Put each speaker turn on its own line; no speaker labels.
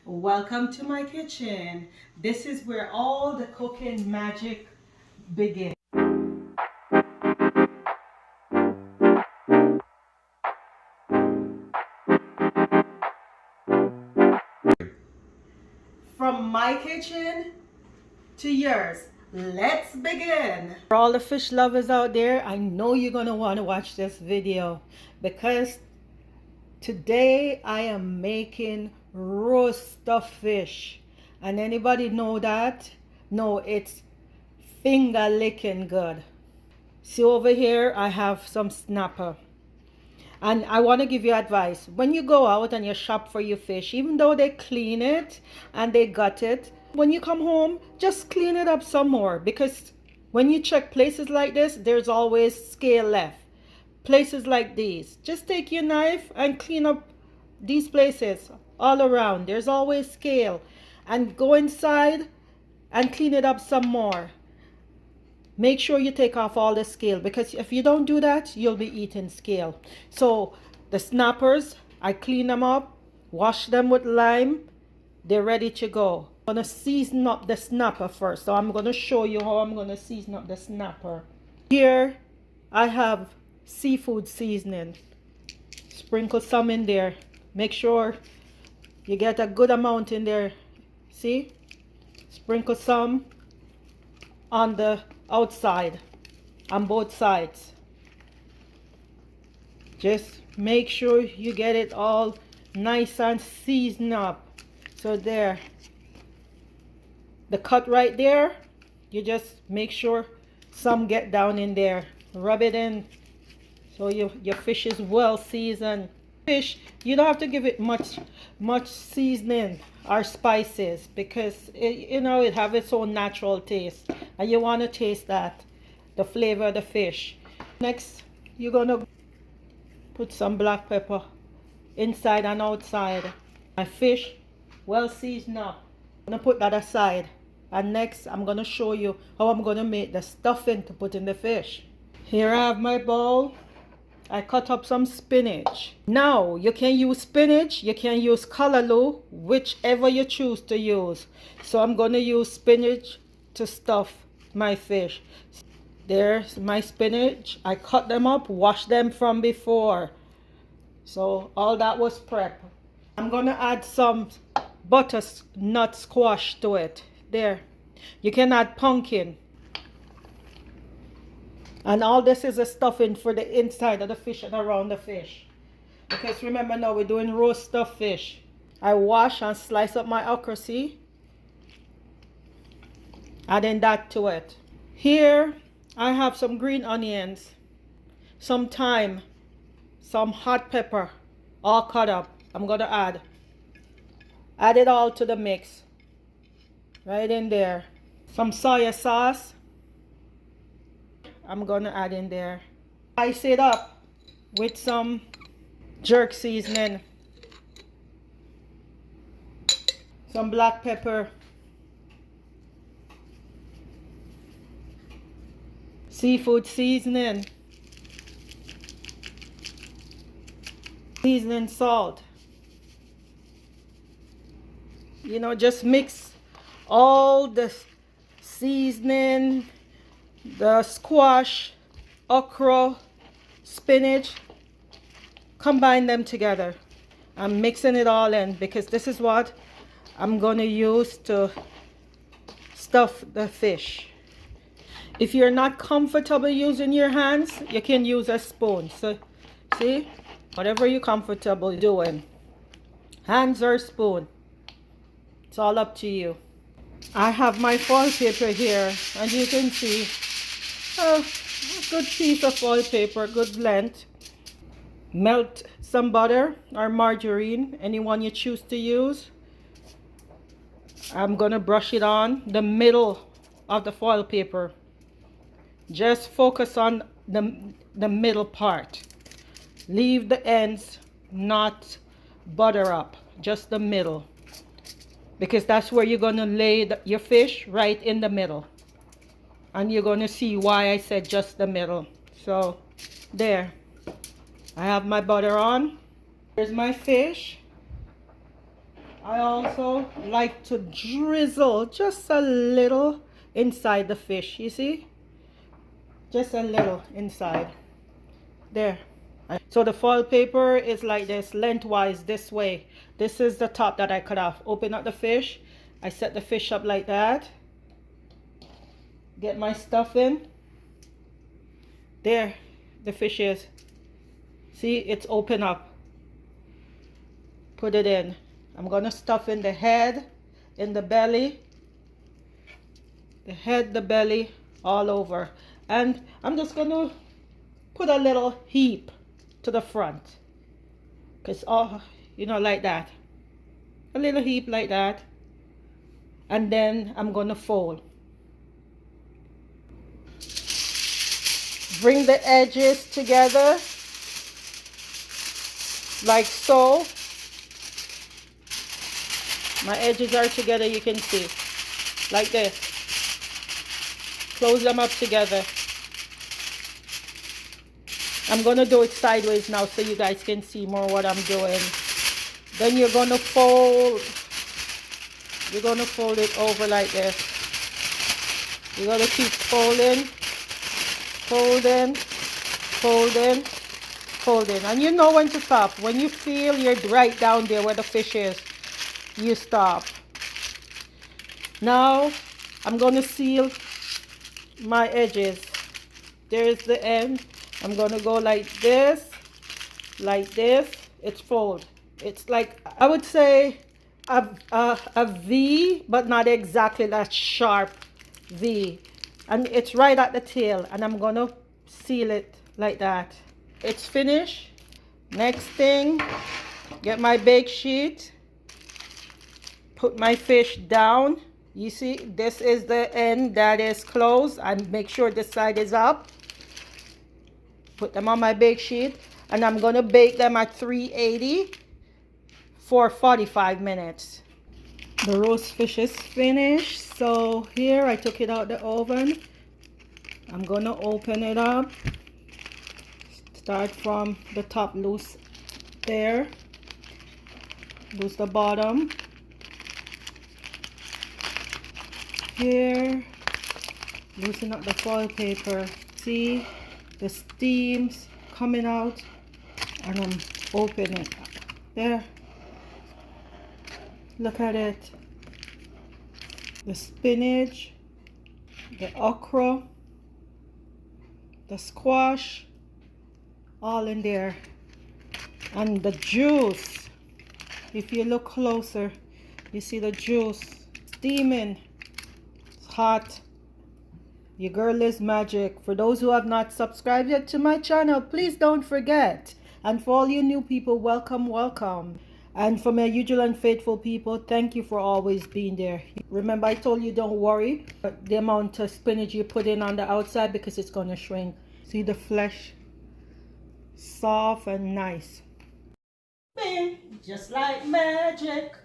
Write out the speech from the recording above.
Welcome to my kitchen. This is where all the cooking magic begins. From my kitchen to yours. Let's begin. For all the fish lovers out there, I know you're going to want to watch this video because today I am making roast stuffed fish. And anybody know that? No, it's finger licking good. See over here, I have some snapper. And I want to give you advice. When you go out and you shop for your fish, even though they clean it and they gut it, when you come home, just clean it up some more. Because when you check places like this, there's always scale left. Places like these, just take your knife and clean up these places all around. There's always scale. And go inside and clean it up some more. Make sure you take off all the scale, because if you don't do that, you'll be eating scale. So the snappers, I clean them up, wash them with lime. They're ready to go. I'm going to season up the snapper first. So I'm going to show you how I'm going to season up the snapper. Here I have seafood seasoning. Sprinkle some in there. Make sure you get a good amount in there. See? Sprinkle some on the outside, on both sides. Just make sure you get it all nice and seasoned up. So there, the cut right there, you just make sure some get down in there. Rub it in so your fish is well seasoned. Fish, you don't have to give it much seasoning or spices, because it have its own natural taste, and you want to taste that, the flavor of the fish. Next, you're gonna put some black pepper inside and outside. My fish well seasoned up. I'm gonna put that aside, and next I'm gonna show you how I'm gonna make the stuffing to put in the fish. Here I have my bowl. I cut up some spinach. Now, you can use spinach, you can use callaloo, whichever you choose to use. So I'm going to use spinach to stuff my fish. There's my spinach. I cut them up, washed them from before. So all that was prep. I'm going to add some butternut squash to it. There. You can add pumpkin. And all this is a stuffing for the inside of the fish and around the fish. Because remember now, we're doing roast stuffed fish. I wash and slice up my okra, see? Adding that to it. Here, I have some green onions, some thyme, some hot pepper, all cut up. I'm going to add. Add it all to the mix. Right in there. Some soy sauce. I'm gonna add in there. Spice it up with some jerk seasoning, some black pepper, seafood seasoning, seasoning salt. Just mix all the seasoning, the squash, okra, spinach, combine them together. I'm mixing it all in because this is what I'm going to use to stuff the fish. If you're not comfortable using your hands, you can use a spoon. So see, whatever you're comfortable doing, hands or spoon, it's all up to you. I have my foil paper here, and you can see a good piece of foil paper, good length. Melt some butter or margarine, anyone you choose to use. I'm gonna brush it on the middle of the foil paper. Just focus on the middle part. Leave the ends not butter up, just the middle, because that's where you're gonna lay your fish, right in the middle. And you're going to see why I said just the middle. So, there. I have my butter on. Here's my fish. I also like to drizzle just a little inside the fish, you see? Just a little inside. There. So the foil paper is like this, lengthwise this way. This is the top that I cut off. Open up the fish. I set the fish up like that. Get my stuff in. There, the fish is. See, it's open up. Put it in. I'm gonna stuff in the head, in the belly, the head, the belly, all over. And I'm just gonna put a little heap to the front. Cause all, you know, like that. A little heap like that. And then I'm gonna fold. Bring the edges together like so. My edges are together, you can see, like this. Close them up together. I'm gonna do it sideways now so you guys can see more what I'm doing. Then you're gonna fold. You're gonna fold it over like this. You're gonna keep folding, folding, folding, folding. And you know when to stop. When you feel you're right down there where the fish is, you stop. Now I'm going to seal my edges. There's the end. I'm going to go like this, like this. It's fold. It's like, I would say a V, but not exactly that sharp V. And it's right at the tail, and I'm going to seal it like that. It's finished. Next thing, get my bake sheet. Put my fish down. You see, this is the end that is closed, and make sure this side is up. Put them on my bake sheet, and I'm gonna bake them at 380 for 45 minutes. The roast fish is finished. So here I took it out the oven. I'm gonna open it up. Start from the top, loose there. Loose the bottom. Here, loosen up the foil paper. See the steams coming out, and I'm opening it. There, look at it. The spinach, the okra, the squash, all in there. And the juice, if you look closer, you see the juice steaming. Hot. Your girl is magic. For those who have not subscribed yet to my channel, please don't forget. And for all you new people, welcome, welcome. And for my usual and faithful people, thank you for always being there. Remember, I told you don't worry about the amount of spinach you put in on the outside, because it's going to shrink. See the flesh? Soft and nice. Bing! Just like magic.